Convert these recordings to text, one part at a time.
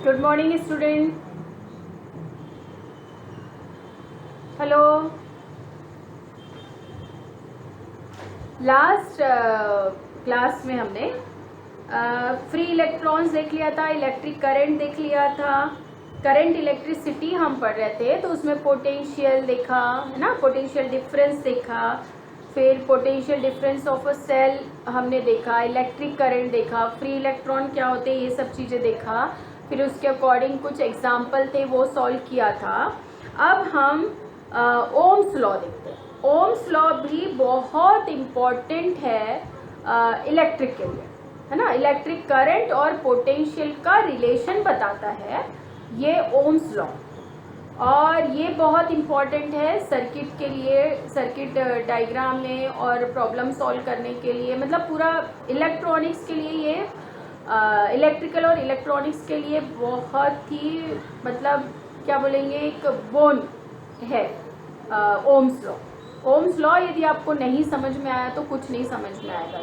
Good morning student. Hello. Last class में हमने free electrons देख लिया था, इलेक्ट्रिक करंट देख लिया था, करंट इलेक्ट्रिसिटी हम पढ़ रहे थे, तो उसमें पोटेंशियल देखा है ना, पोटेंशियल डिफरेंस देखा, फिर potential difference of a cell हमने देखा, इलेक्ट्रिक करंट देखा, फ्री इलेक्ट्रॉन क्या होते हैं ये सब चीज़ें देखा, फिर उसके अकॉर्डिंग कुछ एग्जाम्पल थे वो सॉल्व किया था। अब हम ओम्स लॉ देखते हैं। ओम्स लॉ भी बहुत इम्पॉर्टेंट है इलेक्ट्रिक के लिए, है ना। इलेक्ट्रिक करंट और पोटेंशियल का रिलेशन बताता है ये ओम्स लॉ, और ये बहुत इम्पॉर्टेंट है सर्किट के लिए, सर्किट डायग्राम में और प्रॉब्लम सॉल्व करने के लिए, मतलब पूरा इलेक्ट्रॉनिक्स के लिए ये इलेक्ट्रिकल और इलेक्ट्रॉनिक्स के लिए बहुत ही, मतलब क्या बोलेंगे, एक बोन है ओम्स लॉ। ओम्स लॉ यदि आपको नहीं समझ में आया तो कुछ नहीं समझ में आएगा,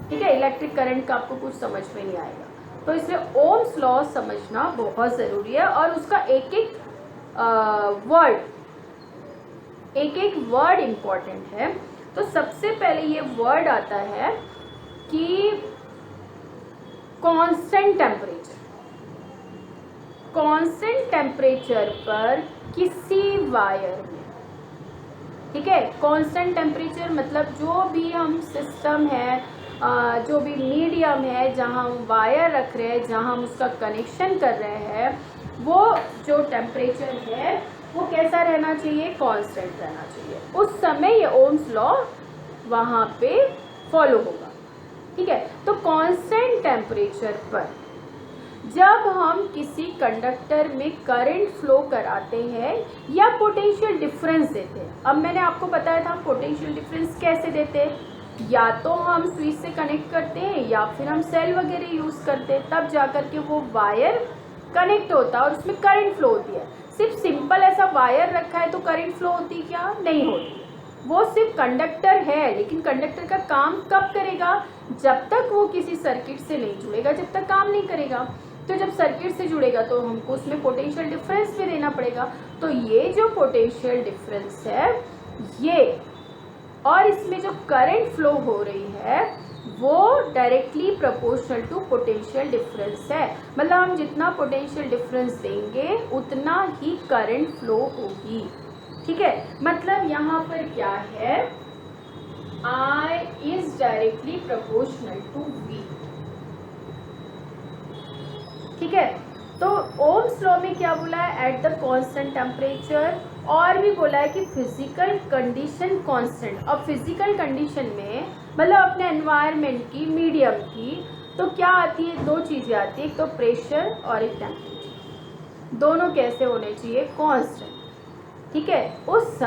ठीक है। इलेक्ट्रिक करंट का आपको कुछ समझ में नहीं आएगा, तो इसलिए ओम्स लॉ समझना बहुत ज़रूरी है, और उसका एक एक वर्ड इम्पॉर्टेंट है। तो सबसे पहले ये वर्ड आता है कि कांस्टेंट टेम्परेचर। कांस्टेंट टेम्परेचर पर किसी वायर में, ठीक है, कांस्टेंट टेम्परेचर मतलब जो भी हम सिस्टम है, जो भी मीडियम है जहाँ हम वायर रख रहे हैं, जहाँ हम उसका कनेक्शन कर रहे हैं, वो जो टेम्परेचर है वो कैसा रहना चाहिए, कांस्टेंट रहना चाहिए। उस समय ये ओम्स लॉ वहाँ पे फॉलो होगा, ठीक है। तो कांस्टेंट टेम्परेचर पर जब हम किसी कंडक्टर में करंट फ्लो कराते हैं या पोटेंशियल डिफरेंस देते हैं, अब मैंने आपको बताया था पोटेंशियल डिफरेंस कैसे देते हैं, या तो हम स्विच से कनेक्ट करते हैं या फिर हम सेल वगैरह यूज़ करते हैं, तब जाकर के वो वायर कनेक्ट होता है और उसमें करंट फ्लो होती है। सिर्फ सिंपल ऐसा वायर रखा है तो करंट फ्लो होती क्या, नहीं होती। वो सिर्फ कंडक्टर है, लेकिन कंडक्टर का काम कब करेगा, जब तक वो किसी सर्किट से नहीं जुड़ेगा, जब तक काम नहीं करेगा। तो जब सर्किट से जुड़ेगा तो हमको उसमें पोटेंशियल डिफरेंस भी देना पड़ेगा। तो ये जो पोटेंशियल डिफरेंस है ये, और इसमें जो करंट फ्लो हो रही है वो directly proportional to potential difference है, मतलब हम जितना पोटेंशियल डिफरेंस देंगे उतना ही करंट फ्लो होगी, ठीक है। मतलब यहाँ पर क्या है, I is directly proportional to V, ठीक है। तो ओम्स लॉ में क्या बोला है, एट द कांस्टेंट टेम्परेचर, और भी बोला है कि फिजिकल कंडीशन कांस्टेंट। अब फिजिकल कंडीशन में मतलब अपने एनवायरनमेंट की, मीडियम की, तो क्या आती है, दो चीज़ें आती है, एक तो प्रेशर और एक टेम्परेचर। दोनों कैसे होने चाहिए, कांस्टेंट, ठीक है। उस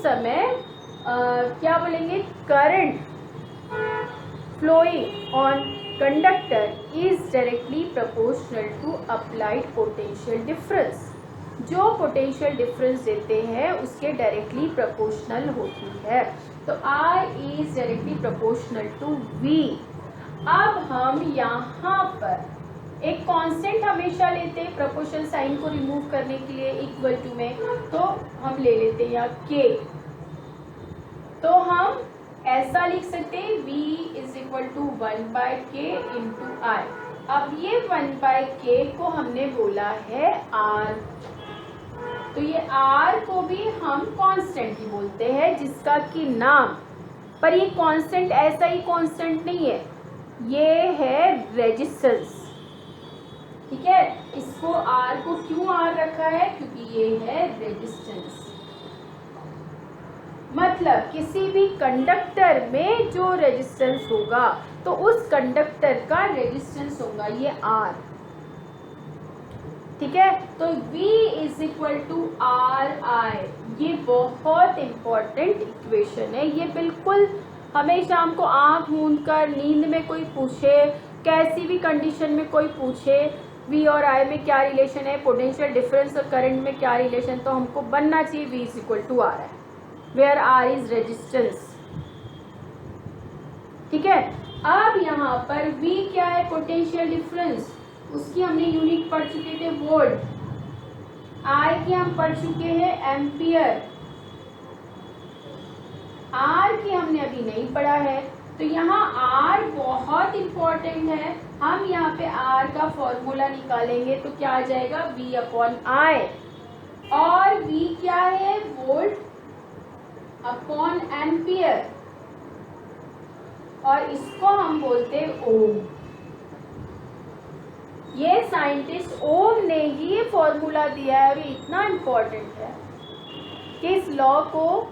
समय क्या बोलेंगे, current flowing on conductor is directly proportional to applied potential difference. जो पोटेंशियल डिफरेंस देते हैं उसके डायरेक्टली प्रोपोर्शनल होती है। तो I is directly proportional to V। अब हम यहाँ पर एक कांस्टेंट हमेशा लेते हैं, प्रोपोर्शनल साइन को रिमूव करने के लिए इक्वल टू में, तो हम ले लेते हैं यहाँ K। तो हम ऐसा लिख सकते हैं V is equal to 1/K into I। अब ये 1/K को हमने बोला है R, तो ये R को भी हम कांस्टेंट ही बोलते हैं, जिसका कि नाम, पर ये कांस्टेंट ऐसा ही कांस्टेंट नहीं है, ये है रेजिस्टेंस, ठीक है। इसको R को क्यों R रखा है, क्योंकि ये है रेजिस्टेंस। मतलब किसी भी कंडक्टर में जो रेजिस्टेंस होगा तो उस कंडक्टर का रेजिस्टेंस होगा ये R, ठीक है। तो V is equal to RI, ये बहुत इंपॉर्टेंट इक्वेशन है। ये बिल्कुल हमेशा हमको आंख मूंद कर, नींद में कोई पूछे, कैसी भी कंडीशन में कोई पूछे V और I में क्या रिलेशन है, पोटेंशियल डिफरेंस और करंट में क्या रिलेशन, तो हमको बनना चाहिए V is equal to RI, where R is resistance, ठीक है। अब यहाँ पर V क्या है, पोटेंशियल डिफरेंस, उसकी हमने यूनिट पढ़ चुके थे वोल्ट, I की हम पढ़ चुके हैं एम्पियर, R की हमने अभी नहीं पढ़ा है। तो यहाँ R बहुत इम्पोर्टेंट है, हम यहाँ पे R का फॉर्मूला निकालेंगे तो क्या आ जाएगा V अपॉन I, और V क्या है वोल्ट अपॉन एम्पियर, और इसको हम बोलते हैं ओम। ये साइंटिस्ट ओम ने ही ये फॉर्मूला दिया है और ये इतना इम्पोर्टेंट है कि इस लॉ को,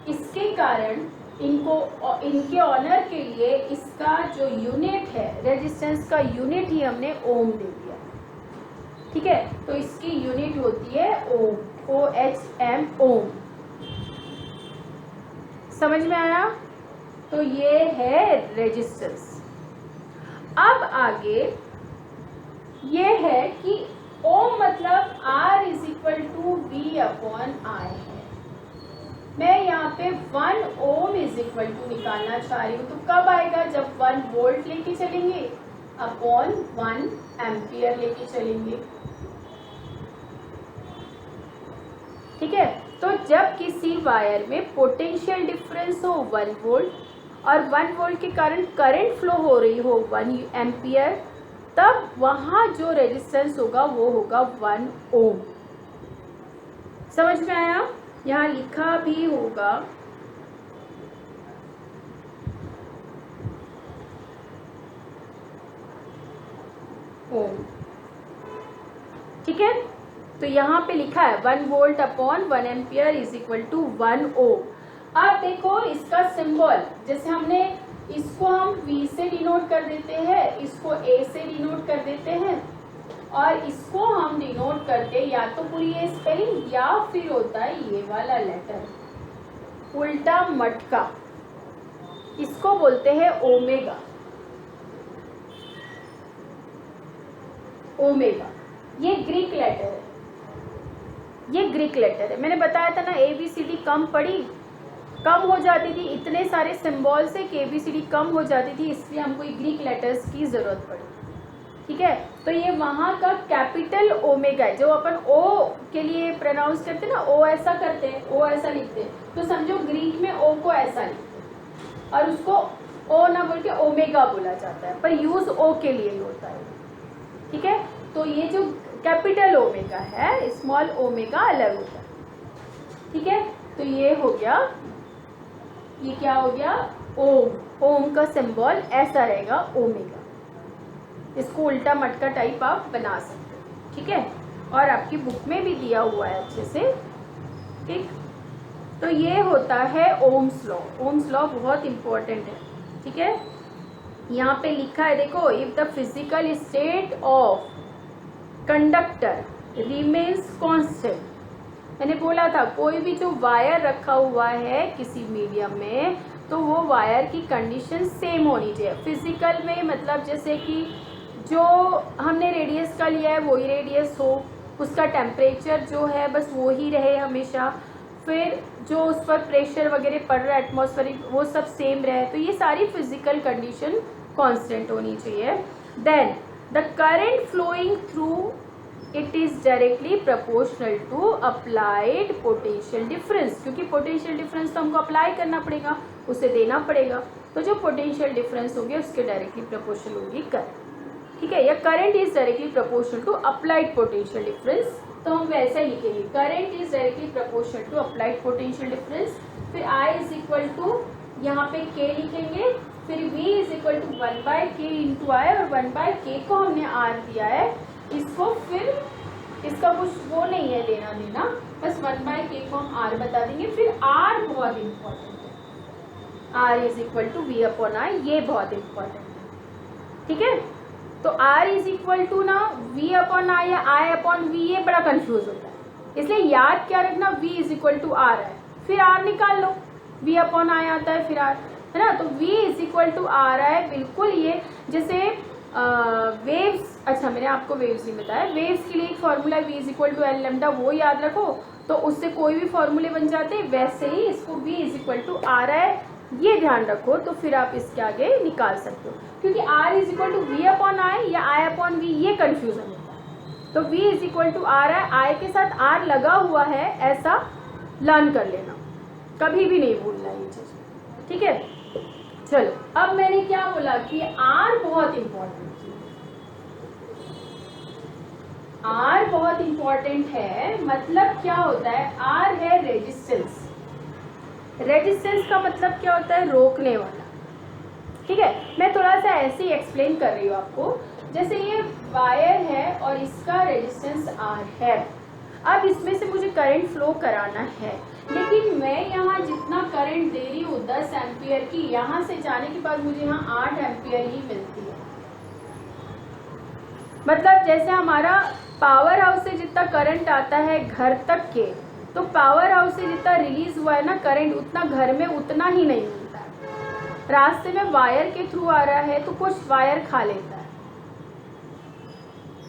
इसके कारण इनको, इनके ऑनर के लिए इसका जो यूनिट है रेजिस्टेंस का यूनिट ही हमने ओम दे दिया। ठीक है, तो इसकी यूनिट होती है ओम, OHM ओम। समझ में आया? तो ये है रेजिस्टेंस। अब आगे ये है कि ओम मतलब R is equal to V upon I है। मैं यहाँ पे 1 ओम इज इक्वल टू निकालना चाह रही हूँ, तो कब आएगा जब 1 वोल्ट लेके चलेंगे अपॉन 1 एम्पियर लेके चलेंगे। ठीक है, तो जब किसी वायर में पोटेंशियल डिफरेंस हो 1 वोल्ट और 1 वोल्ट के कारण करंट फ्लो हो रही हो 1 एम्पियर, तब वहाँ जो रेजिस्टेंस होगा वो होगा 1 ओम। समझ में आया? यहाँ लिखा भी होगा ओम। ठीक है, तो यहाँ पे लिखा है 1 volt upon 1 ampere is equal to 1 ohm. अब देखो इसका सिंबल, जैसे हमने इसको हम V से डिनोट कर देते हैं, इसको A से डिनोट कर देते हैं, और इसको हम डिनोट करते या तो पूरी ये स्पेलिंग या फिर होता है ये वाला लेटर उल्टा मटका, इसको बोलते हैं ओमेगा। ओमेगा ये ग्रीक लेटर है, ये ग्रीक लेटर है। मैंने बताया था ना ABCD कम हो जाती थी, इतने सारे सिंबल से कि ABCD कम हो जाती थी, इसलिए हमको ग्रीक लेटर्स की ज़रूरत पड़ी। ठीक है, तो ये वहाँ का कैपिटल ओमेगा है, जो अपन O के लिए प्रोनाउंस करते हैं ना, O ऐसा करते हैं, O ऐसा लिखते हैं, तो समझो ग्रीक में O को ऐसा लिखते हैं और उसको O ना बोल के ओमेगा बोला जाता है, पर यूज़ O के लिए ही होता है। ठीक है, तो ये जो कैपिटल ओमेगा है, स्मॉल ओमेगा अलग होता है। ठीक है, तो ये हो गया, ये क्या हो गया ओम। ओम का सिंबल ऐसा रहेगा ओमेगा, इसको उल्टा मटका टाइप आप बना सकते हो। ठीक है, और आपकी बुक में भी दिया हुआ है अच्छे से। ठीक, तो ये होता है ओम्स लॉ। ओम्स लॉ बहुत इंपॉर्टेंट है। ठीक है, यहाँ पे लिखा है देखो, if the physical state of conductor remains constant, मैंने बोला था कोई भी जो वायर रखा हुआ है किसी मीडियम में, तो वो वायर की कंडीशन सेम होनी चाहिए। फिजिकल में मतलब जैसे कि जो हमने रेडियस का लिया है वही रेडियस हो, उसका टेम्परेचर जो है बस वो ही रहे हमेशा, फिर जो उस पर प्रेशर वगैरह पड़ रहा है एटमॉस्फेरिक वो सब सेम रहे, तो ये सारी फिजिकल कंडीशन कांस्टेंट होनी चाहिए। Then the current flowing through it is directly proportional to applied potential difference, क्योंकि पोटेंशियल डिफरेंस तो हमको अप्लाई करना पड़ेगा, उसे देना पड़ेगा, तो जो पोटेंशियल डिफरेंस होगी उसके डायरेक्टली प्रोपोर्शनल होगी करंट। ठीक है, या current is directly proportional to applied potential difference, तो हम वैसा ही लिखेंगे, current is directly proportional to applied potential difference. फिर I इज इक्वल टू यहाँ पे K लिखेंगे, फिर V is equal to 1/K into I, और 1/K को हमने R दिया है, इसको फिर इसका कुछ वो नहीं है लेना देना, बस 1/K को हम R बता देंगे। फिर R बहुत इम्पोर्टेंट है, R is equal to V upon I, ये बहुत इम्पोर्टेंट है। ठीक है, तो R इज इक्वल टू ना V अपॉन I या I अपॉन V, ये बड़ा कंफ्यूज होता है, इसलिए याद क्या रखना V is equal to R है, फिर R निकाल लो, V अपॉन I आता है फिर R, है ना, तो V is equal to R है। बिल्कुल ये जैसे वेव्स, अच्छा मैंने आपको वेव्स नहीं बताया, वेव्स के लिए एक formula V is equal to L lambda, वो याद रखो, तो उससे कोई भी फॉर्मूले बन जाते हैं, वैसे ही इसको V is equal to R है, ये ध्यान रखो, तो फिर आप इसके आगे निकाल सकते हो, क्योंकि R is equal to V upon I या I अपॉन V, ये कन्फ्यूजन होता है। तो V is equal to R है, I के साथ R लगा हुआ है, ऐसा लर्न कर लेना, कभी भी नहीं भूलना ये चीज़, ठीक है। चलो, अब मैंने क्या बोला कि R बहुत इंपॉर्टेंट है, R बहुत इंपॉर्टेंट है, मतलब क्या होता है, R है रेजिस्टेंस। रेजिस्टेंस का मतलब क्या होता है, रोकने वाला, ठीक है। मैं थोड़ा सा ऐसे ही एक्सप्लेन कर रही हूँ आपको, जैसे ये वायर है और इसका रेजिस्टेंस R है। अब इसमें से मुझे करंट फ्लो कराना है, लेकिन मैं यहाँ जितना करंट दे रही हूँ 10 एम्पियर की, यहाँ से जाने के बाद मुझे यहाँ 8 एम्पियर ही मिलती है। मतलब जैसे हमारा पावर हाउस से जितना करंट आता है घर तक के, तो पावर हाउस से जितना रिलीज हुआ है ना करंट, उतना घर में उतना ही नहीं मिलता है। रास्ते में वायर के थ्रू आ रहा है तो कुछ वायर खा लेता है,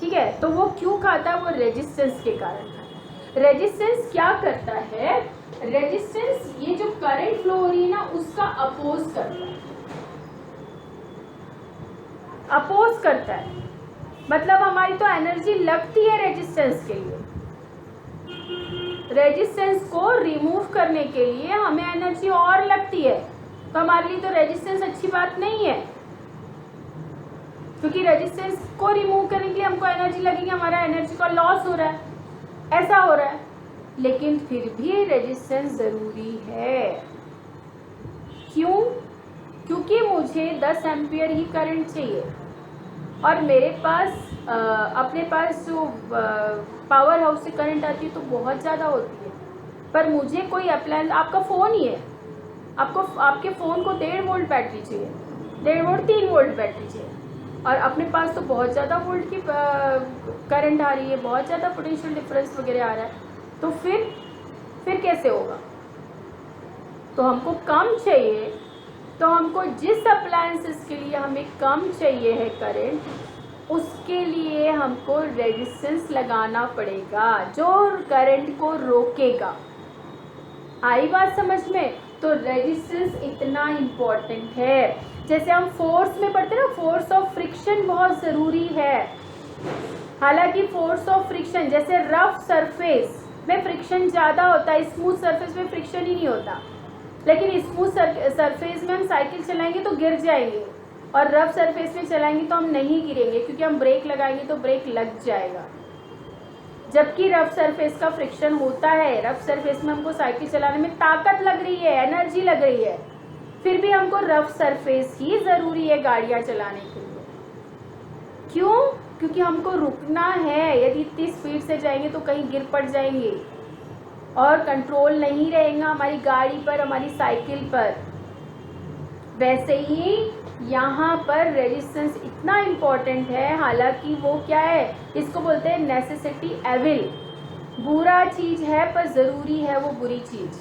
ठीक है। तो वो क्यों खाता है, वो रेजिस्टेंस के कारण खाता है। रेजिस्टेंस क्या करता है, रेजिस्टेंस ये जो करंट फ्लो हो रही है ना उसका अपोज करता है, अपोज करता है। मतलब हमारी तो एनर्जी लगती है रेजिस्टेंस के लिए, रेजिस्टेंस को रिमूव करने के लिए हमें एनर्जी और लगती है, तो हमारे लिए तो रेजिस्टेंस अच्छी बात नहीं है, क्योंकि रेजिस्टेंस को रिमूव करने के लिए हमको एनर्जी लगेगी, हमारा एनर्जी का लॉस हो रहा है, ऐसा हो रहा है। लेकिन फिर भी रेजिस्टेंस ज़रूरी है, क्यों, क्योंकि मुझे 10 एम्पियर ही करंट चाहिए और मेरे पास अपने पास जो पावर हाउस से करंट आती है तो बहुत ज़्यादा होती है, पर मुझे कोई अप्लायंस, आपका फ़ोन ही है, आपको आपके फ़ोन को 1.5 वोल्ट बैटरी चाहिए, 1.5 वोल्ट 3 वोल्ट बैटरी चाहिए, और अपने पास तो बहुत ज़्यादा वोल्ट की करंट आ रही है, बहुत ज़्यादा पोटेंशियल डिफरेंस वगैरह आ रहा है, तो फिर कैसे होगा। तो हमको कम चाहिए, तो हमको जिस अप्लायंसेस के लिए हमें कम चाहिए है करंट, उसके लिए हमको रेजिस्टेंस लगाना पड़ेगा जो करंट को रोकेगा। आई बात समझ में, तो रेजिस्टेंस इतना इम्पोर्टेंट है। जैसे हम फोर्स में पढ़ते हैं ना, फोर्स ऑफ फ्रिक्शन बहुत ज़रूरी है। हालांकि फोर्स ऑफ फ्रिक्शन, जैसे रफ सरफेस में फ्रिक्शन ज़्यादा होता है, स्मूथ सरफेस में फ्रिक्शन ही नहीं होता, लेकिन स्मूथ सरफेस में हम साइकिल चलाएंगे तो गिर जाएंगे, और रफ सरफेस में चलाएंगे तो हम नहीं गिरेंगे, क्योंकि हम ब्रेक लगाएंगे तो ब्रेक लग जाएगा। जबकि रफ सरफेस का फ्रिक्शन होता है, रफ सरफेस में हमको साइकिल चलाने में ताकत लग रही है, एनर्जी लग रही है, फिर भी हमको रफ सरफेस ही ज़रूरी है गाड़ियाँ चलाने के लिए। क्यों, क्योंकि हमको रुकना है, यदि इतनी स्पीड से जाएंगे तो कहीं गिर पड़ जाएंगे और कंट्रोल नहीं रहेगा हमारी गाड़ी पर, हमारी साइकिल पर। वैसे ही यहाँ पर रेजिस्टेंस इतना इम्पोर्टेंट है, हालांकि वो क्या है, इसको बोलते हैं नेसेसिटी एविल, बुरा चीज़ है पर ज़रूरी है वो बुरी चीज़।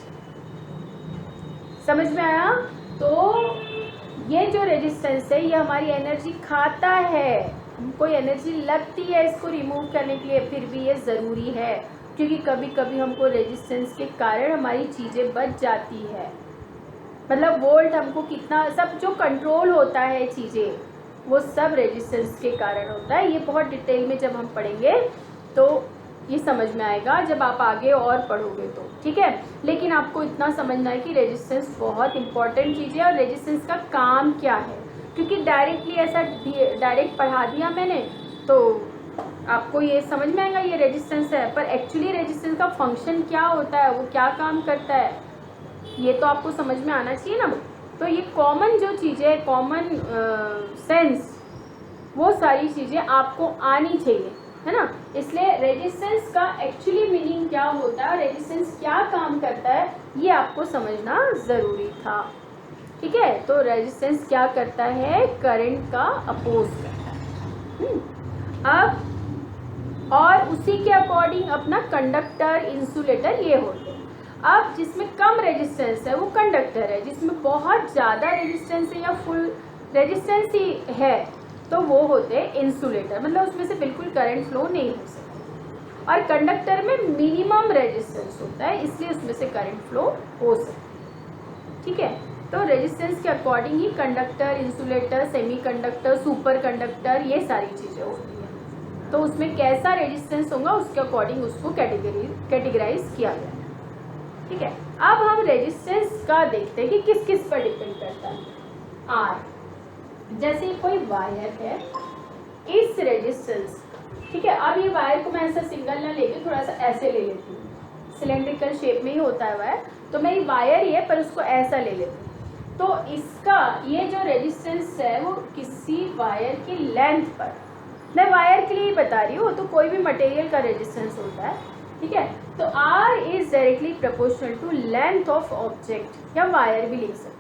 समझ में आया। तो ये जो रेजिस्टेंस है ये हमारी एनर्जी खाता है, हमको एनर्जी लगती है इसको रिमूव करने के लिए, फिर भी ये ज़रूरी है, क्योंकि कभी कभी हमको रेजिस्टेंस के कारण हमारी चीज़ें बच जाती है। मतलब वोल्ट हमको कितना, सब जो कंट्रोल होता है चीज़ें, वो सब रेजिस्टेंस के कारण होता है। ये बहुत डिटेल में जब हम पढ़ेंगे तो ये समझ में आएगा, जब आप आगे और पढ़ोगे तो, ठीक है। लेकिन आपको इतना समझना है कि रेजिस्टेंस बहुत इंपॉर्टेंट चीज़ है, और रेजिस्टेंस का काम क्या है, क्योंकि डायरेक्टली ऐसा डायरेक्ट पढ़ा दिया मैंने तो आपको ये समझ में आएगा ये रेजिस्टेंस है, पर एक्चुअली रेजिस्टेंस का फंक्शन क्या होता है, वो क्या काम करता है, ये तो आपको समझ में आना चाहिए ना। तो ये कॉमन जो चीज़ें, कॉमन सेंस, वो सारी चीज़ें आपको आनी चाहिए, है ना। इसलिए रेजिस्टेंस का एक्चुअली मीनिंग क्या होता है, रेजिस्टेंस क्या काम करता है, ये आपको समझना ज़रूरी था, ठीक है। तो रेजिस्टेंस क्या करता है, करंट का अपोज करता है। अब और उसी के अकॉर्डिंग अपना कंडक्टर, इंसुलेटर ये होते हैं। अब जिसमें कम रेजिस्टेंस है वो कंडक्टर है, जिसमें बहुत ज़्यादा रेजिस्टेंस है या फुल रेजिस्टेंस ही है तो वो होते हैं इंसुलेटर, मतलब उसमें से बिल्कुल करंट फ्लो नहीं हो सकता। और कंडक्टर में मिनिमम रेजिस्टेंस होता है, इसलिए उसमें से करंट फ्लो हो सकता है, ठीक है। तो रेजिस्टेंस के अकॉर्डिंग ही conductor, insulator, semiconductor, super conductor ये सारी चीज़ें होती हैं। तो उसमें कैसा रेजिस्टेंस होगा उसके अकॉर्डिंग उसको कैटेगराइज किया गया है। ठीक है, अब हम रेजिस्टेंस का देखते हैं कि किस किस पर डिपेंड करता है। आर, जैसे कोई वायर है, इस रेजिस्टेंस, ठीक है, अब ये वायर को मैं ऐसा सिंगल ना लेके थोड़ा सा ऐसे ले लेती हूँ, सिलेंड्रिकल शेप में ही होता है वायर, तो मेरी वायर ही है पर उसको ऐसा ले लेती हूँ। तो इसका ये जो रेजिस्टेंस है वो किसी वायर की लेंथ पर, मैं वायर के लिए ही बता रही हूँ, तो कोई भी मटेरियल का रेजिस्टेंस होता है। ठीक है, तो R is directly proportional to length of object, या वायर भी लिख सकते हैं,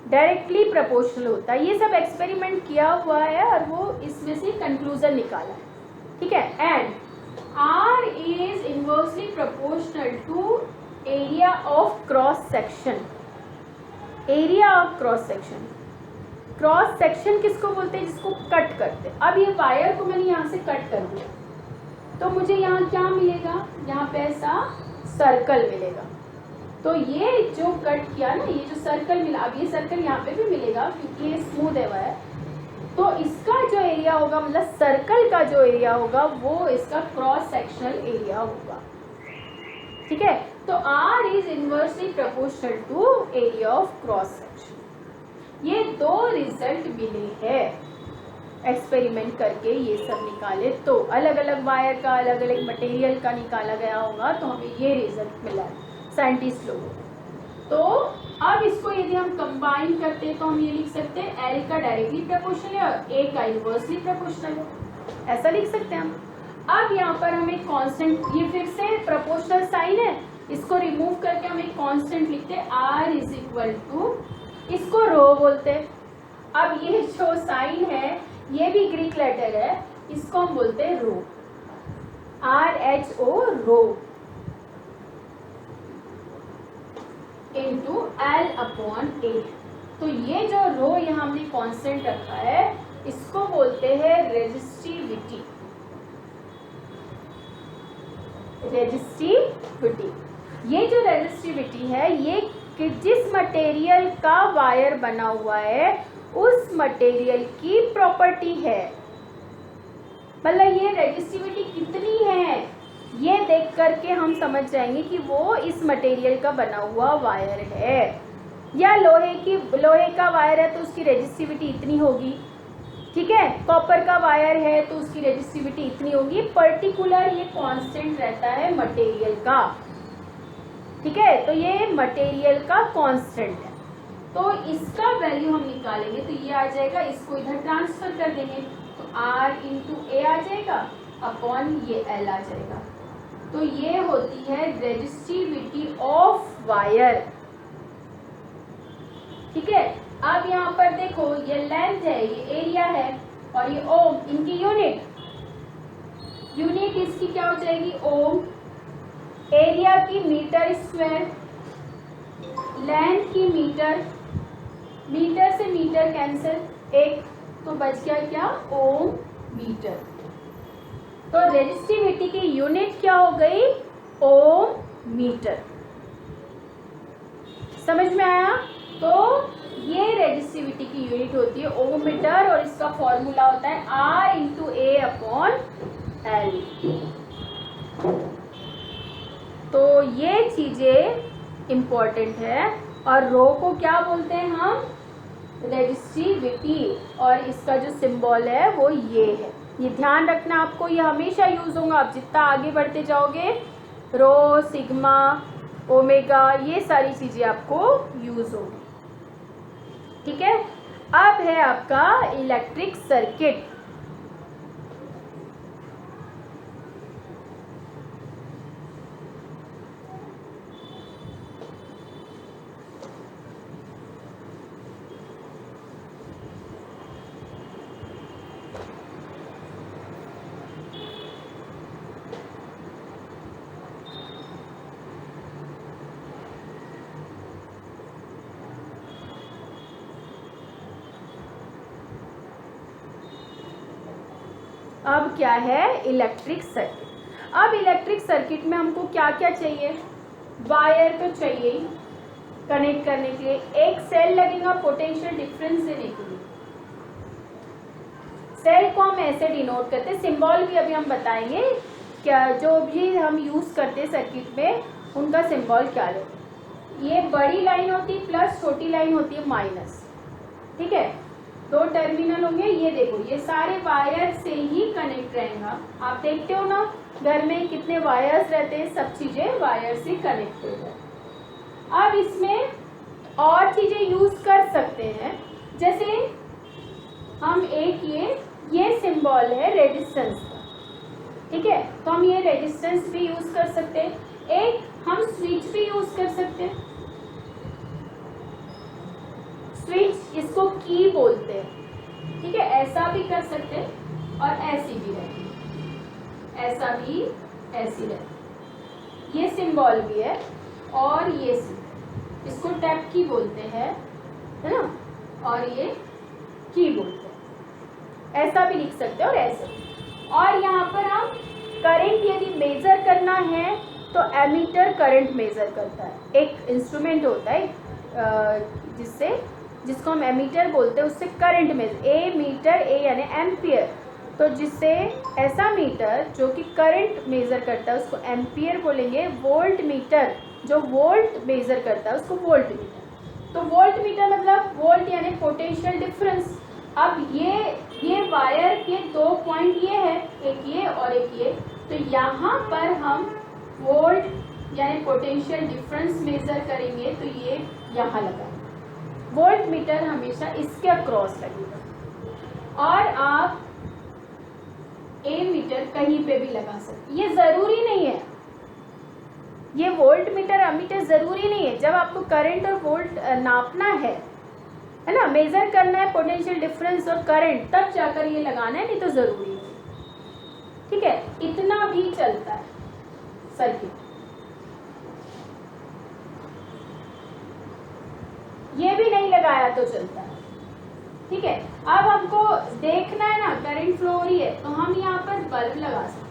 डायरेक्टली प्रोपोर्शनल होता है। ये सब एक्सपेरिमेंट किया हुआ है और वो इसमें से कंक्लूजन निकाला है। ठीक है, and R is inversely proportional to area of cross section. Area of cross section. Cross section किसको बोलते हैं? जिसको कट करते हैं। अब ये वायर को मैंने यहाँ से कट कर दिया, तो मुझे यहाँ क्या मिलेगा? यहाँ पे ऐसा सर्कल मिलेगा। तो ये जो कट किया ना, ये जो सर्कल मिला, अब ये सर्कल यहाँ पे भी मिलेगा क्योंकि ये स्मूथ है वायर, तो इसका जो एरिया होगा, मतलब सर्कल का जो एरिया होगा वो इसका क्रॉस सेक्शनल एरिया होगा। ठीक है, तो R is inversely proportional to area of cross section. ये दो रिजल्ट मिले हैं एक्सपेरिमेंट करके, ये सब निकाले, तो अलग अलग वायर का, अलग अलग मटेरियल का निकाला गया होगा, तो हमें ये रिजल्ट मिला है साइंटिस्ट लोगों को। तो अब इसको यदि हम कंबाइन करते हैं तो हम ये लिख सकते हैं L का डायरेक्टली प्रोपोर्शनल है और A का इनवर्सली प्रोपोर्शनल है, ऐसा लिख सकते हैं हम। अब यहाँ पर हम एक कांस्टेंट, ये फिर से प्रोपोर्शनल साइन है, इसको रिमूव करके हम एक कांस्टेंट लिखते हैं R इज इक्वल टू, इसको रो बोलते हैं। अब ये जो साइन है ये भी ग्रीक लेटर है, इसको हम बोलते हैं rho, RHO, rho into L upon A। तो ये जो रो यहाँ हमने कांस्टेंट रखा है इसको बोलते हैं रेजिस्टिविटी। रेजिस्टिविटी, ये जो रेजिस्टिविटी है ये कि जिस मटेरियल का वायर बना हुआ है उस मटेरियल की प्रॉपर्टी है। मतलब ये रेजिस्टिविटी कितनी है ये देख करके हम समझ जाएंगे कि वो इस मटेरियल का बना हुआ वायर है, या लोहे का वायर है तो उसकी रेजिस्टिविटी इतनी होगी। ठीक है, कॉपर का वायर है तो उसकी रेजिस्टिविटी इतनी होगी। पर्टिकुलर ये कांस्टेंट रहता है मटेरियल का। ठीक है, तो ये मटेरियल का कांस्टेंट है, तो इसका वैल्यू हम निकालेंगे तो ये आ जाएगा, इसको इधर ट्रांसफर कर देंगे तो R इंटू A आ जाएगा अपॉन ये L आ जाएगा। तो ये होती है रेजिस्टिविटी ऑफ वायर। ठीक है, अब यहाँ पर देखो ये लेंथ है, ये एरिया है और ये ओम, इनकी यूनिट इसकी क्या हो जाएगी? ओम। एरिया की मीटर स्क्वायर, लेंथ की मीटर, मीटर से मीटर कैंसिल, एक तो बच गया क्या? ओम मीटर। तो रेजिस्टिविटी की यूनिट क्या हो गई? ओम मीटर। समझ में आया? तो ये रेजिस्टिविटी की यूनिट होती है ओम मीटर और इसका फॉर्मूला होता है R into A upon L। तो ये चीजें इम्पोर्टेंट है। और रो को क्या बोलते हैं हम? रेजिस्टिविटी, और इसका जो सिंबल है वो ये है। ये ध्यान रखना आपको, ये हमेशा यूज होगा। आप जितना आगे बढ़ते जाओगे रो, सिग्मा, ओमेगा, ये सारी चीजें आपको यूज होगी। ठीक है, अब है आपका इलेक्ट्रिक सर्किट। अब क्या है? Electric circuit. अब इलेक्ट्रिक सर्किट में हमको क्या क्या चाहिए? वायर तो चाहिए ही, कनेक्ट करने के लिए, एक सेल लगेगा पोटेंशियल डिफरेंस देने के लिए। सेल को हम ऐसे डिनोट करते हैं, सिंबल भी अभी हम बताएंगे क्या, जो भी हम यूज़ करते हैं सर्किट में उनका सिंबल क्या लेते हैं। ये बड़ी लाइन होती है प्लस, छोटी लाइन होती है माइनस, ठीक है। दो टर्मिनल होंगे, ये देखो ये सारे वायर से ही कनेक्ट रहेगा। आप देखते हो ना घर में कितने वायर्स रहते हैं, सब चीज़ें वायर से कनेक्ट हो जाए। अब इसमें और चीज़ें यूज़ कर सकते हैं, जैसे हम एक ये सिंबल है रेजिस्टेंस का, ठीक है, तो हम ये रेजिस्टेंस भी यूज़ कर सकते हैं। एक हम स्विच भी यूज़ कर सकते हैं, स्विच इसको की बोलते हैं, ठीक है, ऐसा भी कर सकते हैं और ऐसी भी रहती है, ऐसा भी ऐसी रहती है। ये सिंबल भी है और ये इसको टैप की बोलते हैं, है ना, और ये की बोलते हैं। ऐसा भी लिख सकते हैं और ऐसे। और यहाँ पर हम करंट यदि मेजर करना है तो एमीटर करंट मेजर करता है। एक इंस्ट्रूमेंट होता है जिसको हम एमीटर बोलते हैं, उससे करंट मेजर, ए मीटर, ए यानी एम्पियर, तो जिससे ऐसा मीटर जो कि करंट मेजर करता है उसको एम्पियर बोलेंगे। वोल्ट मीटर जो वोल्ट मेजर करता है उसको वोल्ट मीटर। तो वोल्ट मीटर मतलब वोल्ट यानी पोटेंशियल डिफरेंस। अब ये वायर के दो पॉइंट ये है, एक ये और एक ये, तो यहाँ पर हम वोल्ट यानी पोटेंशियल डिफरेंस मेजर करेंगे, तो ये यहाँ लगाएंगे। वोल्ट मीटर हमेशा इसके अक्रॉस लगेगा। और आप ए मीटर कहीं पे भी लगा सकते, ये ज़रूरी नहीं है, ये वोल्ट मीटर अमीटर ज़रूरी नहीं है। जब आपको करंट और वोल्ट नापना है ना, मेजर करना है पोटेंशियल डिफरेंस और करंट, तब जाकर ये लगाना है, नहीं तो ज़रूरी है, ठीक है। इतना भी चलता है सर्किट, ये भी नहीं लगाया तो चलता है, ठीक है। अब हमको देखना है ना करंट फ्लो हो रही है, तो हम यहाँ पर बल्ब लगा सकते हैं।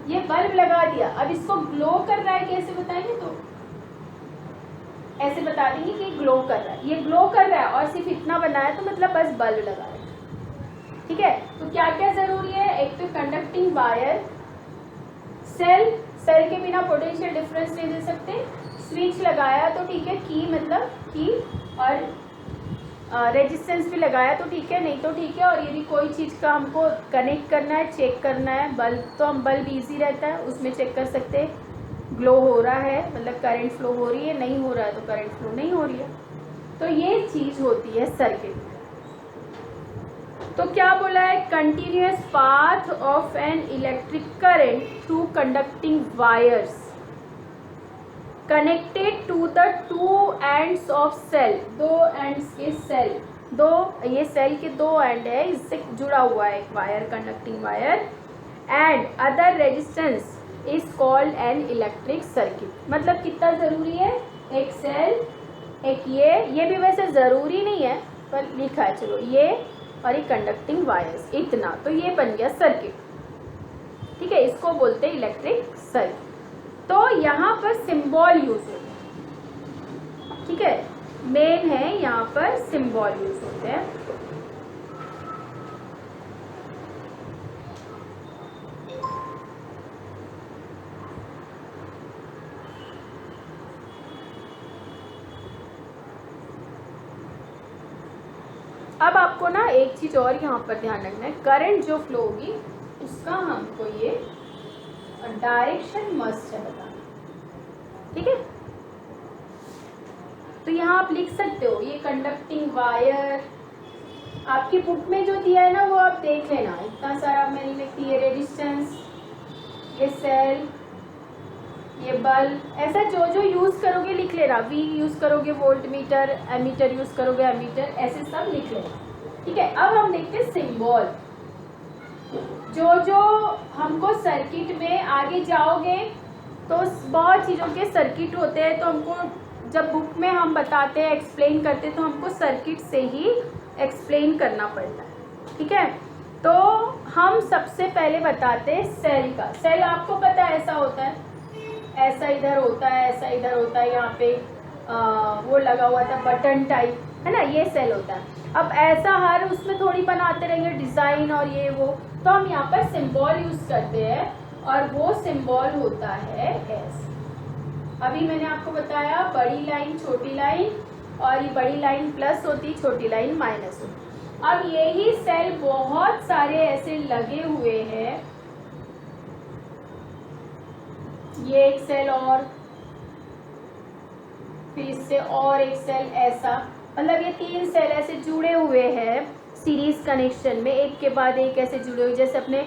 ये बल्ब लगा दिया, अब इसको ग्लो कर रहा है, कैसे बताएंगे, तो ऐसे बता देंगे कि ग्लो कर रहा है। ये ग्लो कर रहा है और सिर्फ इतना बनाया तो मतलब बस बल्ब लगा रहे हैं, ठीक है। तो क्या क्या जरूरी है, एक तो कंडक्टिंग वायर, सेल के बिना पोटेंशियल डिफरेंस नहीं दे सकते, स्विच लगाया तो ठीक है, की मतलब की, और रेजिस्टेंस भी लगाया तो ठीक है, नहीं तो ठीक है। और यदि कोई चीज़ का हमको कनेक्ट करना है, चेक करना है, बल्ब तो हम बल्ब इजी रहता है, उसमें चेक कर सकते हैं ग्लो हो रहा है मतलब करंट फ्लो हो रही है, नहीं हो रहा है तो करंट फ्लो नहीं हो रही है। तो ये चीज़ होती है सर्किट। तो क्या बोला है, continuous path of an electric current through conducting wires connected to the two ends of cell, दो एंड्स के सेल, दो ये सेल के दो एंड है, इससे जुड़ा हुआ है एक wire, conducting wire, and other resistance is called an electric circuit. मतलब कितना ज़रूरी है, एक सेल, एक ये भी वैसे ज़रूरी नहीं है पर लिखा है, चलो ये और ये कंडक्टिंग वायर्स, इतना, तो ये बन गया सर्किट, ठीक है। इसको बोलते हैं इलेक्ट्रिक सर्किट। तो यहाँ पर सिंबल यूज होते हैं, ठीक है, मेन है यहाँ पर सिंबल यूज होते हैं। अब आपको ना एक चीज़ और यहाँ पर ध्यान रखना है, करंट जो फ्लो होगी उसका हमको ये डायरेक्शन मस्ट है बताना, ठीक है। तो यहाँ आप लिख सकते हो ये कंडक्टिंग वायर, आपकी बुक में जो दिया है ना वो आप देख लेना, इतना सारा मैंने लिखी है, रेजिस्टेंस, ये सेल, ये बल्ब, ऐसा जो जो यूज़ करोगे लिख लेना, वी यूज़ करोगे वोल्ट मीटर, एमीटर यूज़ करोगे एमीटर, ऐसे सब लिख लेना, ठीक है। अब हम देखते हैं सिंबल, जो जो हमको सर्किट में आगे जाओगे तो बहुत चीज़ों के सर्किट होते हैं, तो हमको जब बुक में हम बताते हैं, एक्सप्लेन करते हैं, तो हमको सर्किट से ही एक्सप्लेन करना पड़ता है, ठीक है। तो हम सबसे पहले बताते हैं सेल का। सेल आपको पता है ऐसा होता है, ऐसा इधर होता है, ऐसा इधर होता है, यहाँ पे वो लगा हुआ था बटन टाइप, है ना, ये सेल होता है। अब ऐसा हर उसमें थोड़ी बनाते रहेंगे डिज़ाइन और ये वो, तो हम यहाँ पर सिंबल यूज़ करते हैं और वो सिंबल होता है एस। अभी मैंने आपको बताया बड़ी लाइन छोटी लाइन, और ये बड़ी लाइन प्लस होती, छोटी लाइन माइनस होती। अब यही सेल बहुत सारे ऐसे लगे हुए हैं, ये एक सेल और फिर इससे और एक सेल, ऐसा मतलब ये 3 सेल ऐसे जुड़े हुए हैं सीरीज कनेक्शन में, एक के बाद एक ऐसे जुड़े हुए, जैसे अपने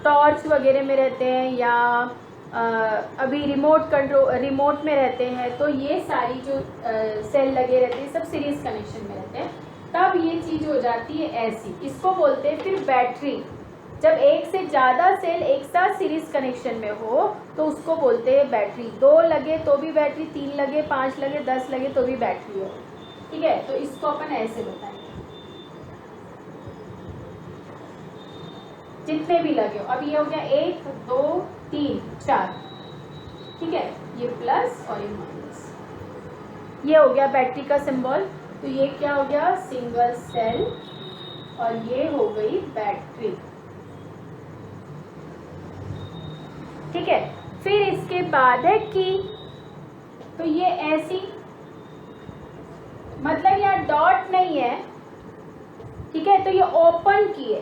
टॉर्च वगैरह में रहते हैं या अभी रिमोट में रहते हैं, तो ये सारी जो सेल लगे रहते हैं सब सीरीज कनेक्शन में रहते हैं, तब ये चीज़ हो जाती है ऐसी, इसको बोलते हैं फिर बैटरी। जब एक से ज़्यादा सेल एक साथ सीरीज कनेक्शन में हो तो उसको बोलते हैं बैटरी। 2 लगे तो भी बैटरी, 3 लगे, 5 लगे, 10 लगे तो भी बैटरी हो, ठीक है। तो इसको अपन ऐसे बताएंगे, जितने भी लगे हो। अब ये हो गया 1 2 3 4, ठीक है, ये प्लस और ये माइनस, ये हो गया बैटरी का सिंबल। तो ये क्या हो गया, सिंगल सेल, और ये हो गई बैटरी, ठीक है। फिर इसके बाद है की, तो ये ऐसी, मतलब यहाँ डॉट नहीं है, ठीक है, तो ये ओपन की है,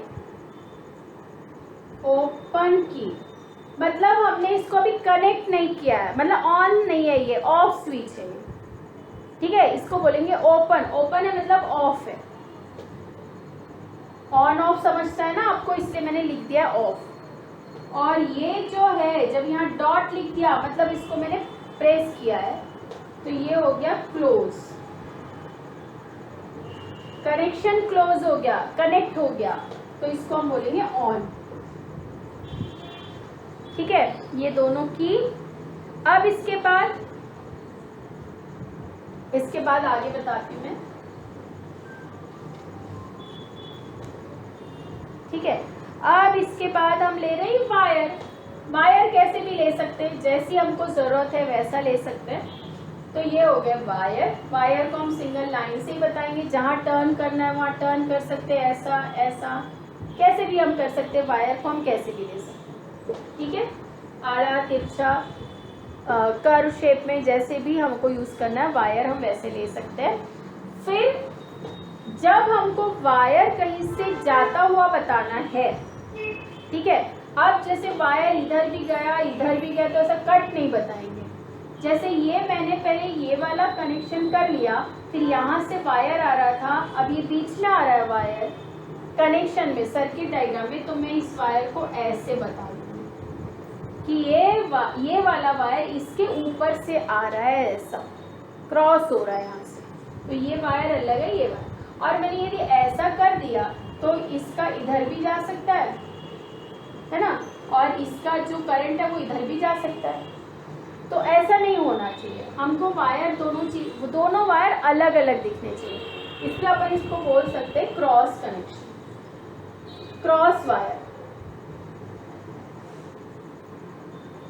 ओपन की मतलब हमने इसको अभी कनेक्ट नहीं किया है, मतलब ऑन नहीं है, ये ऑफ स्विच है, ठीक है। इसको बोलेंगे ओपन, ओपन है मतलब ऑफ है, ऑन ऑफ समझता है ना आपको, इसलिए मैंने लिख दिया ऑफ। और ये जो है जब यहाँ डॉट लिख दिया मतलब इसको मैंने प्रेस किया है, तो ये हो गया क्लोज, कनेक्शन क्लोज हो गया, कनेक्ट हो गया, तो इसको हम बोलेंगे ऑन, ठीक है। ये दोनों की। अब इसके बाद आगे बताती हूँ मैं, ठीक है। अब इसके बाद हम ले रहे हैं वायर। वायर कैसे भी ले सकते हैं, जैसी हमको ज़रूरत है वैसा ले सकते हैं। तो ये हो गया वायर। वायर को हम सिंगल लाइन से ही बताएंगे, जहाँ टर्न करना है वहाँ टर्न कर सकते हैं, ऐसा ऐसा कैसे भी हम कर सकते हैं, वायर को हम कैसे भी ले सकते हैं, ठीक है। आड़ा तिरछा कर्व शेप में जैसे भी हमको यूज़ करना है वायर हम वैसे ले सकते हैं। फिर जब हमको वायर कहीं से जाता हुआ बताना है, ठीक है, अब जैसे वायर इधर भी गया तो ऐसा कट नहीं बताएंगे। जैसे ये मैंने पहले ये वाला कनेक्शन कर लिया, फिर यहाँ से वायर आ रहा था, अब ये बीच में आ रहा है वायर कनेक्शन में सर्किट डायग्राम में, तो मैं इस वायर को ऐसे बता दूँगी कि ये वाला वायर इसके ऊपर से आ रहा है, ऐसा क्रॉस हो रहा है यहाँ से, तो ये वायर अलग है, ये वायर। और मैंने यदि ऐसा कर दिया तो इसका इधर भी जा सकता है ना, और इसका जो करंट है वो इधर भी जा सकता है। तो ऐसा नहीं होना चाहिए, हमको वायर दोनों वायर अलग अलग दिखने चाहिए, इसलिए अपन इसको बोल सकते हैं क्रॉस कनेक्शन, क्रॉस वायर,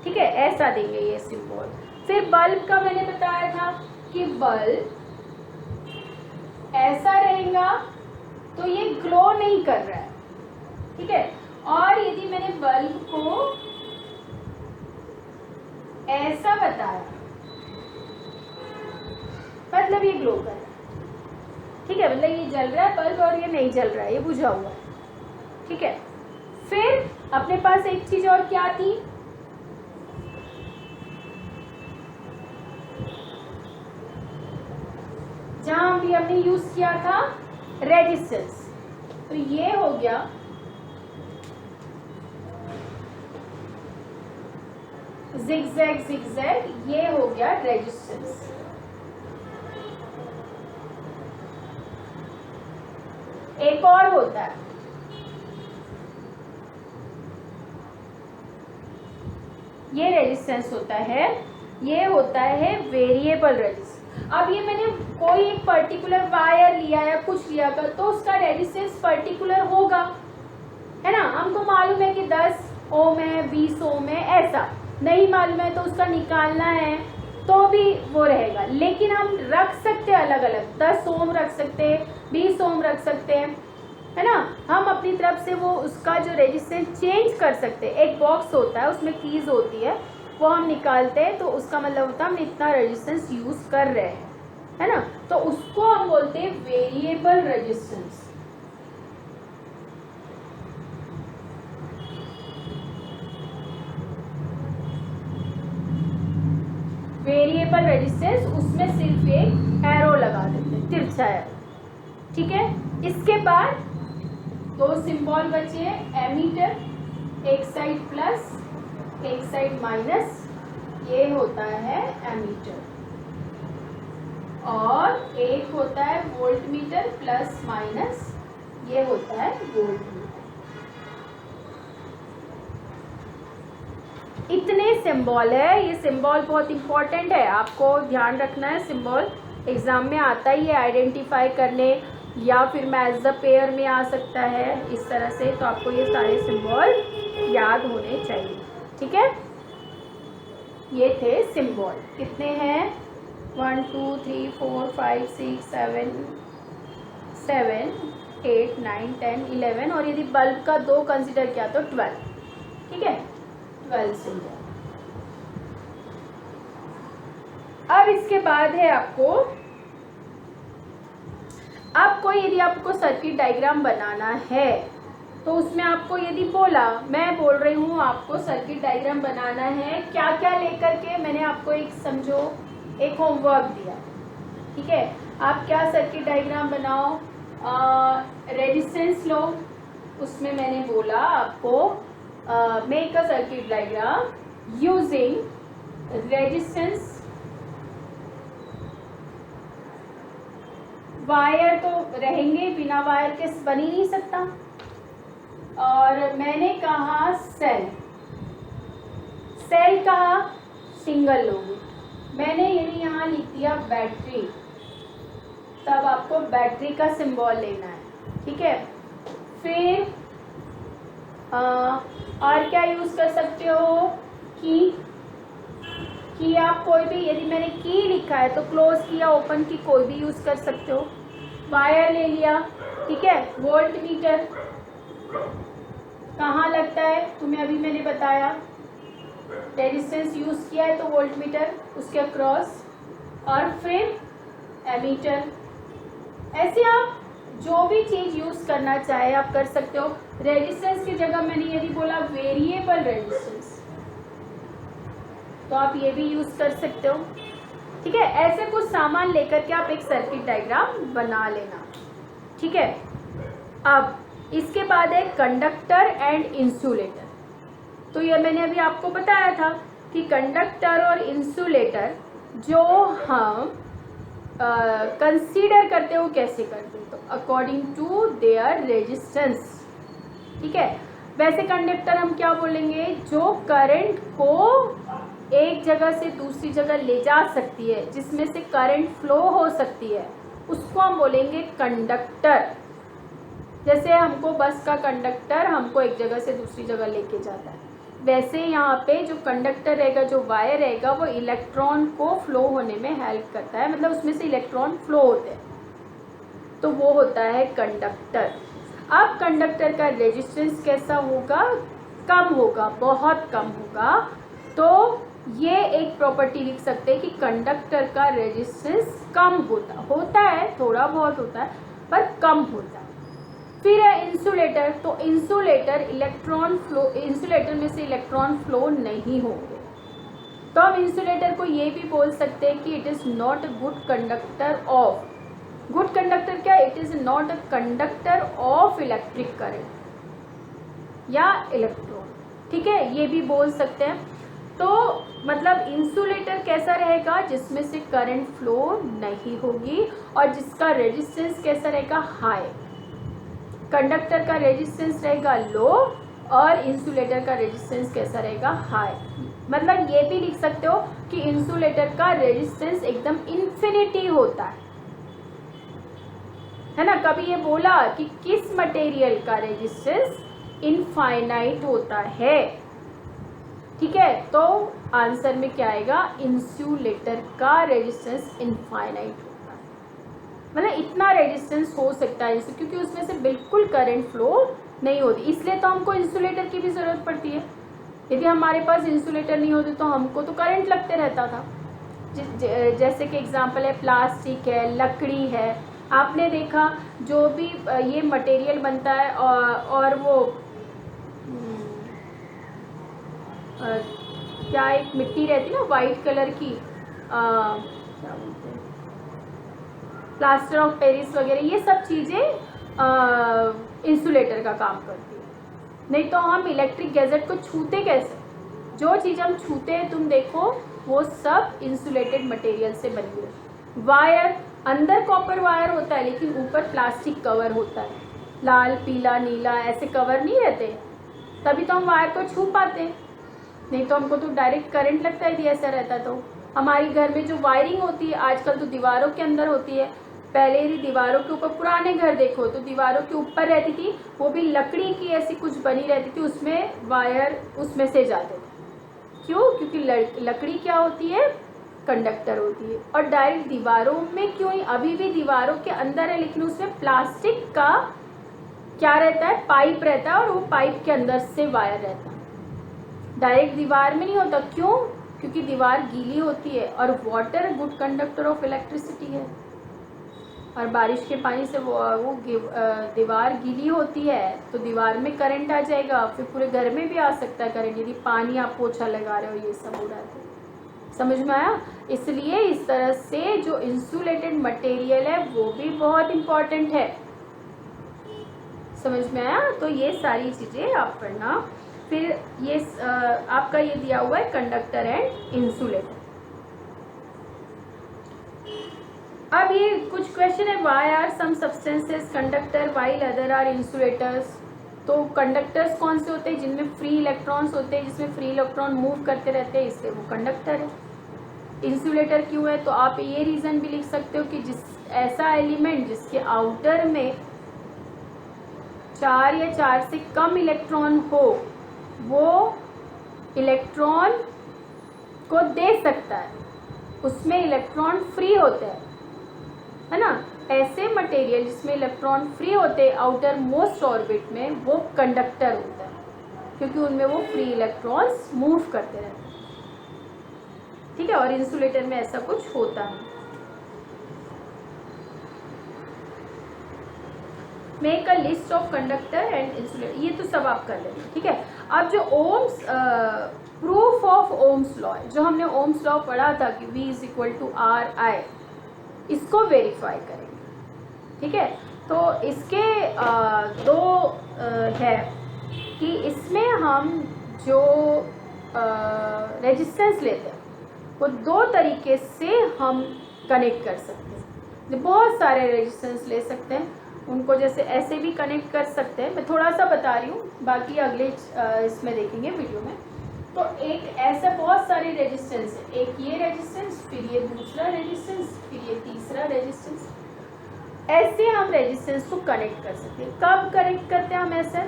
ठीक है, ऐसा देंगे ये सिंबल। फिर बल्ब का मैंने बताया था कि बल्ब ऐसा रहेगा तो ये ग्लो नहीं कर रहा है, ठीक है। और यदि मैंने बल्ब को ऐसा बताया मतलब ये ग्लो कर रहा है, ठीक है, मतलब ये जल रहा है बल्ब और ये नहीं जल रहा है, ये बुझा हुआ है, ठीक है। फिर अपने पास एक चीज और क्या थी, जहां भी हमने यूज किया था रेजिस्टेंस, तो ये हो गया जिगजैग जिगजैग, ये हो गया रेजिस्टेंस। एक और होता है ये रेजिस्टेंस होता है, ये होता है वेरिएबल रेजिस्टेंस। अब ये मैंने कोई एक पर्टिकुलर वायर लिया या कुछ लिया कर तो उसका रेजिस्टेंस पर्टिकुलर होगा, है ना। हमको मालूम है कि 10 ओम है, 20 ओम है, ऐसा, नहीं मालूम है तो उसका निकालना है तो भी वो रहेगा। लेकिन हम रख सकते हैं अलग अलग, 10 ओम रख सकते हैं, 20 ओम रख सकते हैं, है ना। हम अपनी तरफ से वो उसका जो रेजिस्टेंस चेंज कर सकते हैं। एक बॉक्स होता है उसमें कीज होती है, वो हम निकालते हैं तो उसका मतलब होता है हम इतना रेजिस्टेंस यूज़ कर रहे हैं, है ना। तो उसको हम बोलते हैं वेरिएबल रेजिस्टेंस। वेरिएबल रेजिस्टेंस, उसमें सिर्फ एक एरो लगा देते हैं, तिरछा एरो, ठीक है। इसके बाद दो सिंबल बचे, एमीटर, एक साइड प्लस एक साइड माइनस, ये होता है एमीटर, और एक होता है वोल्ट मीटर प्लस माइनस, ये होता है वोल्ट मीटर। इतने सिंबल है, ये सिंबल बहुत इंपॉर्टेंट है, आपको ध्यान रखना है। सिंबल एग्जाम में आता ही है आइडेंटिफाई करने, या फिर मैच द पेयर में आ सकता है इस तरह से, तो आपको ये सारे सिंबल याद होने चाहिए, ठीक है। ये थे सिंबल, कितने हैं, 1 2 3 4 5 6 7 8 9 10 11, और यदि बल्ब का 2 कंसिडर किया तो 12, ठीक है, 12 सिंबल। अब इसके बाद है आपको यदि आपको सर्किट डायग्राम बनाना है तो उसमें आपको यदि बोला, मैं बोल रही हूँ आपको सर्किट डायग्राम बनाना है, क्या क्या लेकर के, मैंने आपको एक समझो एक होमवर्क दिया, ठीक है। आप क्या सर्किट डायग्राम बनाओ, रेजिस्टेंस लो, उसमें मैंने बोला आपको make a circuit diagram using resistance, wire तो रहेंगे, बिना वायर के बन ही नहीं सकता, और मैंने कहा सेल कहा सिंगल लोगे, मैंने यदि यहाँ लिख दिया बैटरी, तब आपको बैटरी का सिंबल लेना है, ठीक है। फिर और क्या यूज़ कर सकते हो, की आप कोई भी, यदि मैंने की लिखा है तो क्लोज की या ओपन की कोई भी यूज़ कर सकते हो। वायर ले लिया, ठीक है। वोल्ट मीटर कहाँ लगता है, तुम्हें अभी मैंने बताया, रेजिस्टेंस यूज़ किया है तो वोल्ट मीटर उसके अक्रॉस, और फिर एमीटर। ऐसे आप जो भी चीज़ यूज़ करना चाहे आप कर सकते हो। रेजिस्टेंस की जगह मैंने यदि बोला वेरिएबल रेजिस्टेंस, तो आप ये भी यूज़ कर सकते हो, ठीक है। ऐसे कुछ सामान लेकर के आप एक सर्किट डायग्राम बना लेना, ठीक है। अब इसके बाद है कंडक्टर एंड इंसुलेटर। तो ये मैंने अभी आपको बताया था कि कंडक्टर और इंसुलेटर जो हम कंसीडर करते हो कैसे करते हो, तो अकॉर्डिंग टू देयर रेजिस्टेंस, ठीक है। वैसे कंडक्टर हम क्या बोलेंगे, जो करंट को एक जगह से दूसरी जगह ले जा सकती है, जिसमें से करंट फ्लो हो सकती है, उसको हम बोलेंगे कंडक्टर। जैसे हमको बस का कंडक्टर हमको एक जगह से दूसरी जगह लेके जाता है, वैसे यहाँ पे जो कंडक्टर रहेगा, जो वायर रहेगा, वो इलेक्ट्रॉन को फ्लो होने में हेल्प करता है, मतलब उसमें से इलेक्ट्रॉन फ्लो होते हैं, तो वो होता है कंडक्टर। अब कंडक्टर का रेजिस्टेंस कैसा होगा, कम होगा, बहुत कम होगा। तो ये एक प्रॉपर्टी लिख सकते हैं कि कंडक्टर का रेजिस्टेंस कम होता है, थोड़ा बहुत होता है पर कम होता है। फिर है इंसुलेटर, तो इंसुलेटर में से इलेक्ट्रॉन फ्लो नहीं होंगे, तो हम इंसुलेटर को ये भी बोल सकते हैं कि it is not a good conductor of, good conductor क्या, it is not a conductor of electric current या इलेक्ट्रॉन, ठीक है, ये भी बोल सकते हैं। तो मतलब इंसुलेटर कैसा रहेगा, जिसमें से करंट फ्लो नहीं होगी और जिसका रेजिस्टेंस कैसा रहेगा, हाई। कंडक्टर का रेजिस्टेंस रहेगा लो और इंसुलेटर का रेजिस्टेंस कैसा रहेगा, हाई। मतलब ये भी लिख सकते हो कि इंसुलेटर का रेजिस्टेंस एकदम इन्फिनिटी होता है ना। कभी ये बोला कि किस मटेरियल का रेजिस्टेंस इनफाइनाइट होता है, ठीक है। तो आंसर में क्या आएगा, इंसुलेटर का रेजिस्टेंस इनफाइनाइट होता है, मतलब इतना रेजिस्टेंस हो सकता है इससे, क्योंकि उसमें से बिल्कुल करंट फ्लो नहीं होती, इसलिए तो हमको इंसुलेटर की भी ज़रूरत पड़ती है। यदि हमारे पास इंसुलेटर नहीं होते तो हमको तो करंट लगते रहता था। जैसे कि एग्जांपल है प्लास्टिक है, लकड़ी है, आपने देखा जो भी ये मटेरियल बनता है और वो क्या एक मिट्टी रहती है ना वाइट कलर की, क्या बोलते हैं, प्लास्टर ऑफ पेरिस वगैरह, ये सब चीज़ें इंसुलेटर का काम करती है। नहीं तो हम इलेक्ट्रिक गैजेट को छूते कैसे, जो चीज़ हम छूते हैं तुम देखो वो सब इंसुलेटेड मटेरियल से बनी है। वायर, अंदर कॉपर वायर होता है लेकिन ऊपर प्लास्टिक कवर होता है, लाल पीला नीला ऐसे कवर नहीं रहते, तभी तो हम वायर को छू पाते हैं, नहीं तो हमको तो डायरेक्ट करंट लगता है यदि ऐसा रहता तो। हमारी घर में जो वायरिंग होती है आजकल तो दीवारों के अंदर होती है, पहले यदि दीवारों के ऊपर, पुराने घर देखो तो दीवारों के ऊपर रहती थी, वो भी लकड़ी की ऐसी कुछ बनी रहती थी, उसमें वायर उसमें से जाते थे। क्यों? क्योंकि लकड़ी क्या होती है, कंडक्टर होती है। और डायरेक्ट दीवारों में क्यों नहीं, अभी भी दीवारों के अंदर है लेकिन उसमें प्लास्टिक का क्या रहता है, पाइप रहता है, और वो पाइप के अंदर से वायर रहता है, डायरेक्ट दीवार में नहीं होता। क्यों? क्योंकि दीवार गीली होती है और water good conductor of electricity है, और बारिश के पानी से वो दीवार गीली होती है तो दीवार में करंट आ जाएगा, फिर पूरे घर में भी आ सकता है करंट, यदि पानी आप पोछा लगा रहे हो ये सब हो रहा है। समझ में आया? इसलिए इस तरह से जो इंसुलेटेड मटेरियल है वो भी बहुत इम्पॉर्टेंट है। समझ में आया? तो ये सारी चीज़ें आप पढ़ना। फिर ये आपका ये दिया हुआ है कंडक्टर एंड इंसुलेटर। अब ये कुछ क्वेश्चन है, why are some substances conductor while other are insulators. तो कंडक्टर्स कौन से होते हैं, जिनमें फ्री इलेक्ट्रॉन्स होते हैं, जिसमें फ्री इलेक्ट्रॉन मूव करते रहते हैं, इसलिए वो कंडक्टर है। इंसुलेटर क्यों है, तो आप ये रीज़न भी लिख सकते हो कि जिस ऐसा एलिमेंट जिसके आउटर में 4 या 4 से कम इलेक्ट्रॉन हो वो इलेक्ट्रॉन को दे सकता है, उसमें इलेक्ट्रॉन फ्री होते हैं, है ना। ऐसे मटेरियल जिसमें इलेक्ट्रॉन फ्री होते हैं आउटर मोस्ट ऑर्बिट में, वो कंडक्टर होता है, क्योंकि उनमें वो फ्री इलेक्ट्रॉन्स मूव करते रहते हैं, ठीक है। और इंसुलेटर में ऐसा कुछ होता है। Make a list of conductor and insulator, ये तो सब आप कर लेंगे, ठीक है। अब जो Ohm's proof of Ohm's law है, जो हमने ओम्स लॉ पढ़ा था कि V = RI, इसको वेरीफाई करेंगे, ठीक है। तो इसके दो है कि इसमें हम जो रेजिस्टेंस लेते हैं वो दो तरीके से हम कनेक्ट कर सकते हैं। बहुत सारे रेजिस्टेंस ले सकते हैं, उनको जैसे ऐसे भी कनेक्ट कर सकते हैं, मैं थोड़ा सा बता रही हूँ, बाकी अगले इसमें देखेंगे वीडियो में। तो एक ऐसा बहुत सारे रेजिस्टेंस है, एक ये रेजिस्टेंस, फिर ये दूसरा रेजिस्टेंस, फिर ये तीसरा रेजिस्टेंस, ऐसे हम रेजिस्टेंस को कनेक्ट कर सकते हैं। कब कनेक्ट करते हैं हम ऐसे,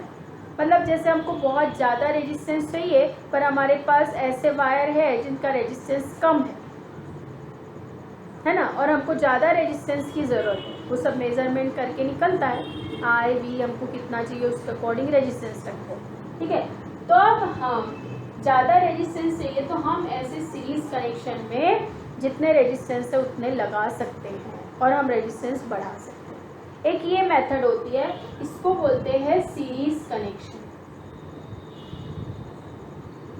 मतलब जैसे हमको बहुत ज़्यादा रेजिस्टेंस चाहिए पर हमारे पास ऐसे वायर है जिनका रेजिस्टेंस कम है ना, और हमको ज़्यादा रेजिस्टेंस की ज़रूरत है, वो सब मेजरमेंट करके निकलता है, I V हमको कितना चाहिए उसके अकॉर्डिंग रेजिस्टेंस रखते हैं, ठीक है। तो अब हम ज़्यादा रेजिस्टेंस चाहिए तो हम ऐसे सीरीज़ कनेक्शन में जितने रेजिस्टेंस है उतने लगा सकते हैं और हम रेजिस्टेंस बढ़ा सकते हैं। एक ये मेथड होती है, इसको बोलते हैं सीरीज़ कनेक्शन।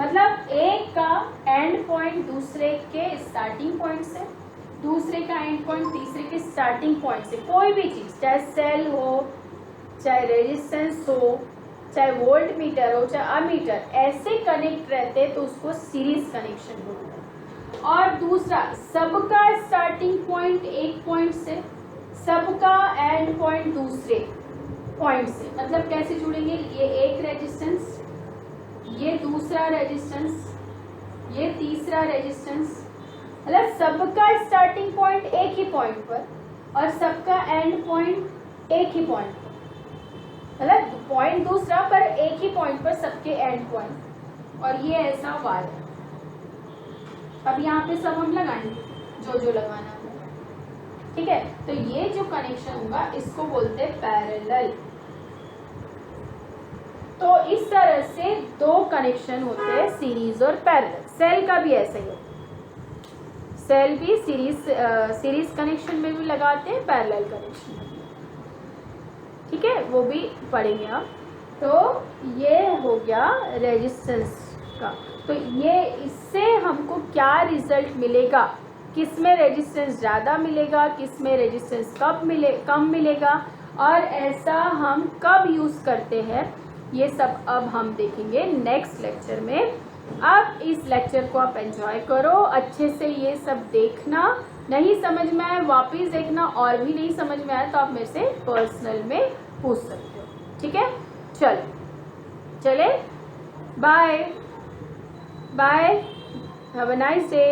मतलब एक का एंड पॉइंट दूसरे के स्टार्टिंग पॉइंट से, दूसरे का एंड पॉइंट तीसरे के स्टार्टिंग पॉइंट से, कोई भी चीज़, चाहे सेल हो, चाहे रेजिस्टेंस हो, चाहे वोल्ट मीटर हो, चाहे अमीटर, ऐसे कनेक्ट रहते तो उसको सीरीज कनेक्शन बोलते हैं। और दूसरा, सबका स्टार्टिंग पॉइंट एक पॉइंट से, सबका एंड पॉइंट दूसरे पॉइंट से, मतलब कैसे जुड़ेंगे, ये एक रेजिस्टेंस, ये दूसरा रेजिस्टेंस, ये तीसरा रेजिस्टेंस, मतलब सबका स्टार्टिंग पॉइंट एक ही पॉइंट पर और सबका एंड पॉइंट एक ही पॉइंट पर, मतलब पॉइंट दूसरा पर एक ही पॉइंट पर सबके एंड पॉइंट, और ये ऐसा वायर, अब यहाँ पे सब हम लगाएंगे जो जो लगाना है, ठीक है। तो ये जो कनेक्शन होगा इसको बोलते हैं पैरेलल। तो इस तरह से दो कनेक्शन होते हैं, सीरीज और पैरेलल। सेल का भी ऐसा ही है, सेल भी सीरीज कनेक्शन में भी लगाते हैं, पैरेलल कनेक्शन में, ठीक है, वो भी पढ़ेंगे आप। तो ये हो गया रेजिस्टेंस का। तो ये इससे हमको क्या रिजल्ट मिलेगा, किस में रेजिस्टेंस ज़्यादा मिलेगा, किस में रेजिस्टेंस कम मिलेगा, और ऐसा हम कब यूज़ करते हैं, ये सब अब हम देखेंगे नेक्स्ट लेक्चर में। अब इस लेक्चर को आप एंजॉय करो अच्छे से, ये सब देखना, नहीं समझ में आए वापस देखना, और भी नहीं समझ में आया तो आप मेरे से पर्सनल में पूछ सकते हो, ठीक है। चले bye bye, have a nice day.